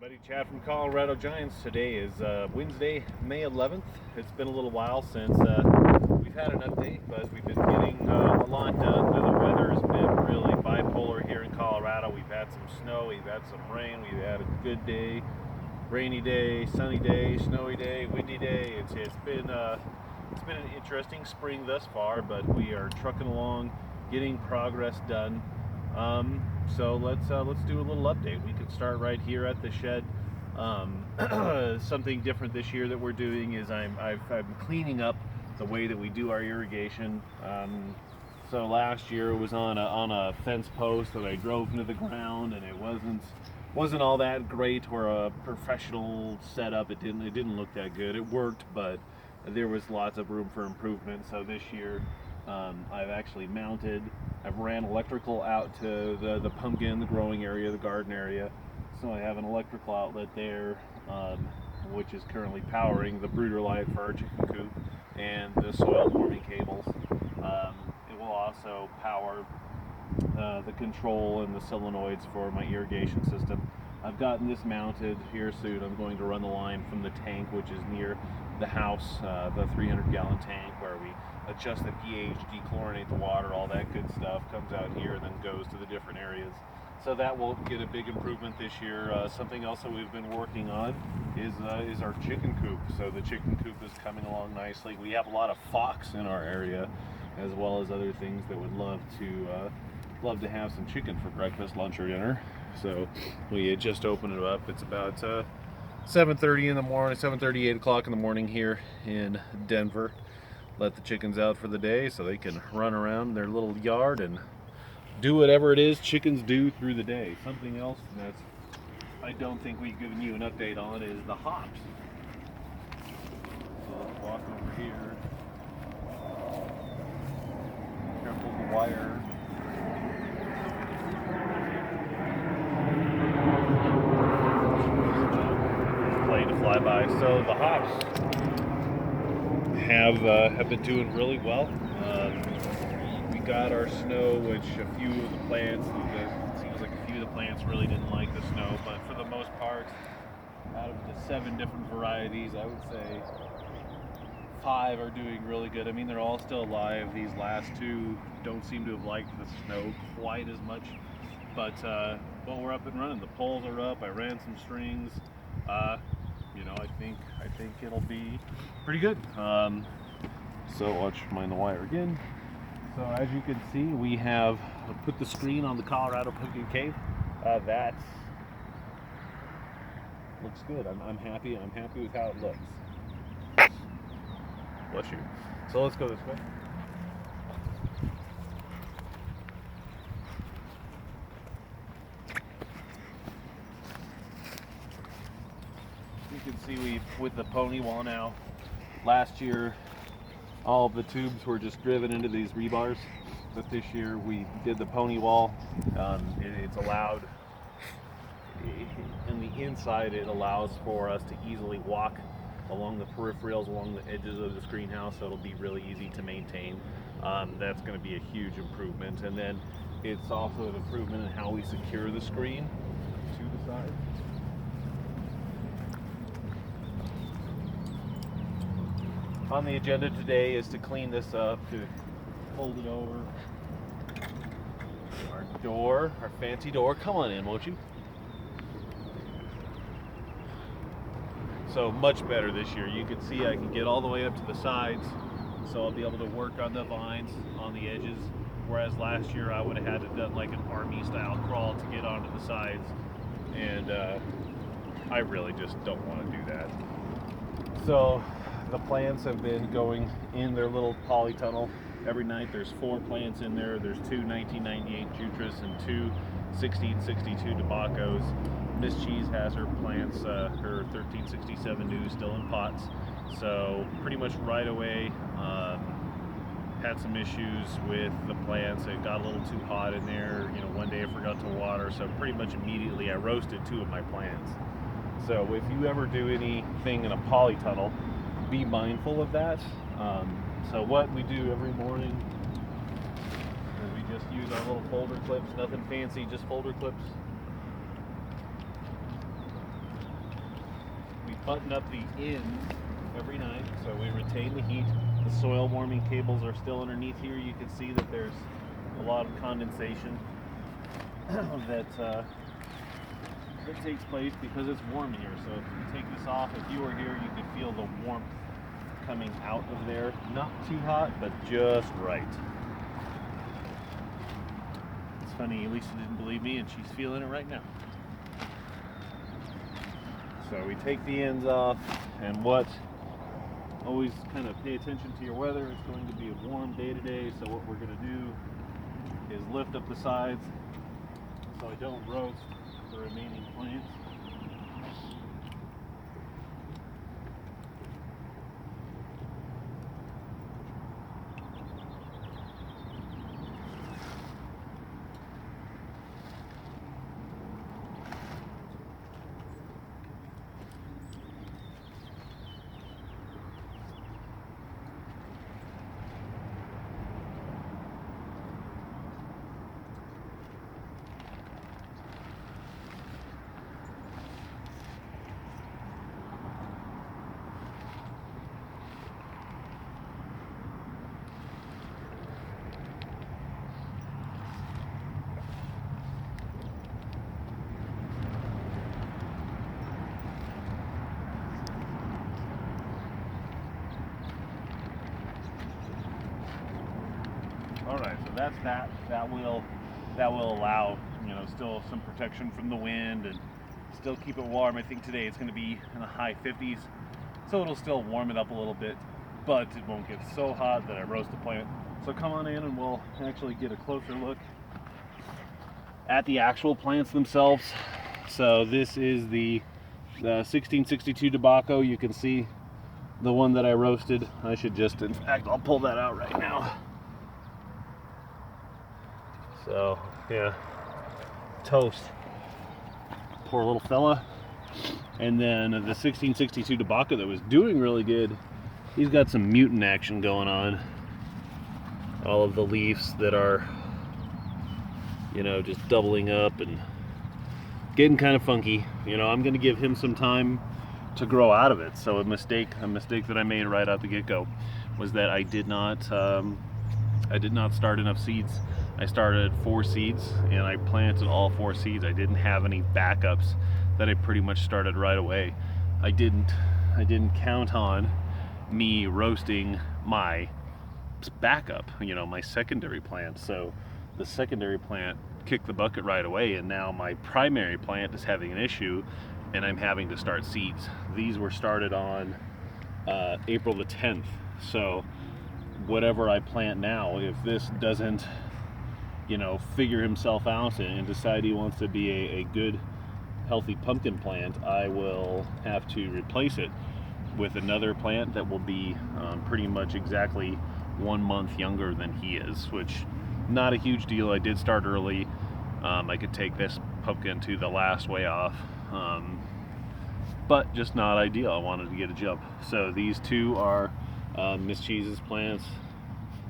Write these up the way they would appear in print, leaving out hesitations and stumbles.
Everybody, Chad from Colorado Giants. Today is Wednesday, May 11th. It's been a little while since we've had an update, but we've been getting a lot done. The weather has been really bipolar here in Colorado. We've had some snow, we've had some rain, we've had a good day, rainy day, sunny day, snowy day, windy day. It's been an interesting spring thus far, but we are trucking along, getting progress done. So let's do a little update. We could start right here at the shed. Something different this year that we're doing is I'm cleaning up the way that we do our irrigation. So last year it was on a fence post that I drove into the ground, and it wasn't all that great or a professional setup. It didn't look that good. It worked, but there was lots of room for improvement. So this year I've actually I've ran electrical out to the pumpkin, the growing area, the garden area. So I have an electrical outlet there, which is currently powering the brooder light for our chicken coop and the soil warming cables. It will also power the control and the solenoids for my irrigation system. I've gotten this mounted here soon. I'm going to run the line from the tank, which is near the house, the 300-gallon tank where we adjust the pH, dechlorinate the water, all that good stuff comes out here and then goes to the different areas. So that will get a big improvement this year. Something else that we've been working on is our chicken coop. So the chicken coop is coming along nicely. We have a lot of fox in our area, as well as other things that would love to have some chicken for breakfast, lunch, or dinner. So we had just opened it up. It's about 7:30 in the morning, 7:30, 8 o'clock in the morning here in Denver. Let the chickens out for the day so they can run around their little yard and do whatever it is chickens do through the day. Something else that I don't think we've given you an update on is the hops. So let's walk over here. Careful of the wire. Plane to fly by. So the hops have been doing really well. We got our snow, which a few of the plants, it seems like a few of the plants really didn't like the snow, but for the most part, out of the 7 different varieties, I would say 5 are doing really good. I mean, they're all still alive. These last 2 don't seem to have liked the snow quite as much, but we're up and running. The poles are up. I ran some strings. I think it'll be pretty good. So watch, mind the wire again. So as you can see, we have put the screen on the Colorado Pumpkin Cave. That looks good. I'm happy. I'm happy with how it looks. Bless you. So let's go this way. You can see with the pony wall now. Last year, all of the tubes were just driven into these rebars, but this year we did the pony wall. It's allowed, in the inside, it allows for us to easily walk along the peripherals, along the edges of this greenhouse, so it'll be really easy to maintain. That's going to be a huge improvement. And then it's also an improvement in how we secure the screen to the side. On the agenda today is to clean this up, to fold it over. Our door, our fancy door. Come on in, won't you? So much better this year. You can see I can get all the way up to the sides, so I'll be able to work on the vines on the edges. Whereas last year I would have had to done like an army style crawl to get onto the sides, and I really just don't want to do that. So the plants have been going in their little polytunnel every night. There's 4 plants in there. There's 2 1998 Jutras and 2 1662 Tobaccos. Miss Cheese has her plants, her 1367 new still in pots. So pretty much right away, had some issues with the plants. It got a little too hot in there. One day I forgot to water, so pretty much immediately I roasted 2 of my plants. So if you ever do anything in a polytunnel, be mindful of that. So what we do every morning is we just use our little folder clips, nothing fancy, just folder clips. button up the ends every night so we retain the heat. The soil warming cables are still underneath here. You can see that there's a lot of condensation that takes place because it's warm here. So if you take this off, if you were here, you could feel the warmth coming out of there. Not too hot, but just right. It's funny, Lisa didn't believe me and she's feeling it right now. So we take the ends off, and always kind of pay attention to your weather. It's going to be a warm day today, so what we're going to do is lift up the sides so I don't roast the remaining plants. All right, so that's that. That will allow, you know, still some protection from the wind and still keep it warm. I think today it's going to be in the high 50s, so it'll still warm it up a little bit, but it won't get so hot that I roast the plant. So come on in and we'll actually get a closer look at the actual plants themselves. So this is the 1662 Tobacco. You can see the one that I roasted. I should just, in fact, I'll pull that out right now. So yeah, toast, poor little fella. And then the 1662 Tobacco that was doing really good, he's got some mutant action going on. All of the leaves that are, you know, just doubling up and getting kind of funky. You know, I'm going to give him some time to grow out of it. So a mistake that I made right out the get-go was that I did not start enough seeds. I started 4 seeds and I planted all 4 seeds. I didn't have any backups that I pretty much started right away. I didn't count on me roasting my backup, you know, my secondary plant. So the secondary plant kicked the bucket right away, and now my primary plant is having an issue and I'm having to start seeds. These were started on April the 10th. So whatever I plant now, if this doesn't, you know, figure himself out and decide he wants to be a good healthy pumpkin plant, I will have to replace it with another plant that will be pretty much exactly 1 month younger than he is, which not a huge deal. I did start early. I could take this pumpkin to the last way off, but just not ideal. I wanted to get a jump. So these two are Miss Cheese's plants.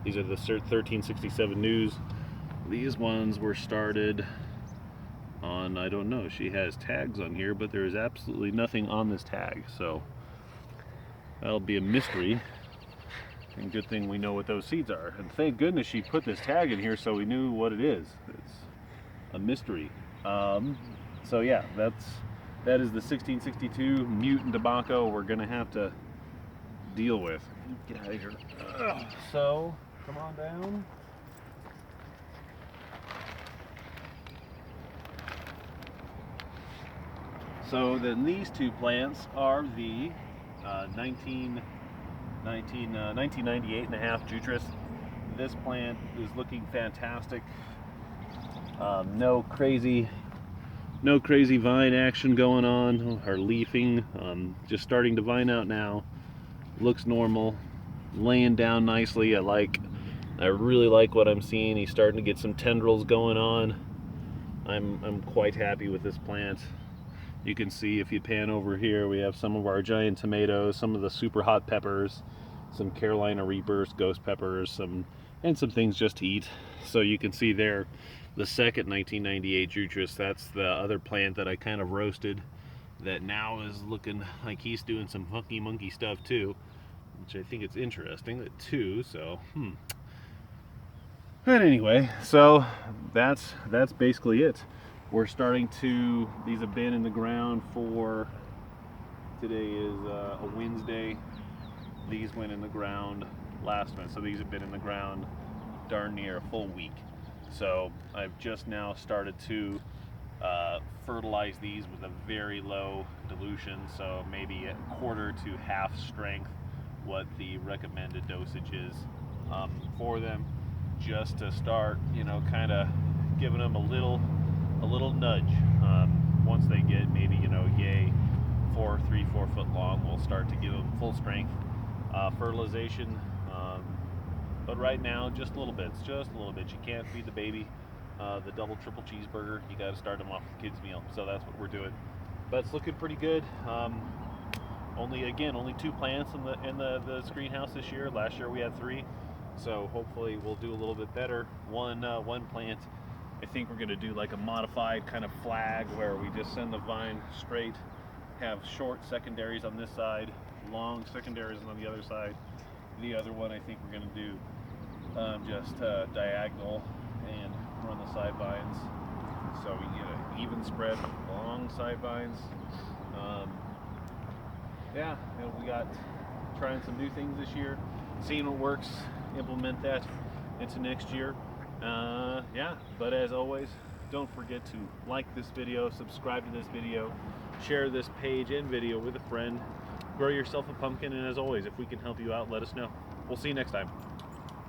These are the 1367 News. These ones were started on, I don't know, she has tags on here, but there is absolutely nothing on this tag, so that'll be a mystery. And good thing we know what those seeds are. And thank goodness she put this tag in here so we knew what it is. It's a mystery. So yeah, that is the 1662 Mutant Tobacco we're gonna have to deal with. Get out of here. So come on down. So then these two plants are the 1998 and a half Jutras. This plant is looking fantastic. No crazy vine action going on or leafing. Just starting to vine out now. Looks normal, laying down nicely. I really like what I'm seeing. He's starting to get some tendrils going on. I'm quite happy with this plant. You can see if you pan over here, we have some of our giant tomatoes, some of the super hot peppers, some Carolina Reapers, ghost peppers, and some things just to eat. So you can see there, the second 1998 Jutras, that's the other plant that I kind of roasted. that now is looking like he's doing some funky monkey stuff too, which I think it's interesting that too. So But anyway, so that's basically it. We're starting to, these have been in the ground for, today is a Wednesday. These went in the ground last month, so these have been in the ground darn near a full week. So I've just now started to fertilize these with a very low dilution, so maybe a quarter to half strength what the recommended dosage is for them, just to start, you know, kind of giving them a little nudge. Once they get maybe, you know, 3-4 foot long, we'll start to give them full strength fertilization. But right now, just a little bit. You can't feed the baby the double, triple cheeseburger. You got to start them off with the kids' meal. So that's what we're doing. But it's looking pretty good. Only 2 plants in the greenhouse this year. Last year we had 3. So hopefully we'll do a little bit better. One plant, I think we're going to do like a modified kind of flag where we just send the vine straight, have short secondaries on this side, long secondaries on the other side. The other one I think we're going to do just diagonal and run the side vines, so we get an even spread, long side vines. Yeah, you know, we got trying some new things this year, seeing what works, implement that into next year. Yeah, but as always, don't forget to like this video, subscribe to this video, share this page and video with a friend, grow yourself a pumpkin, and as always, if we can help you out, let us know. We'll see you next time.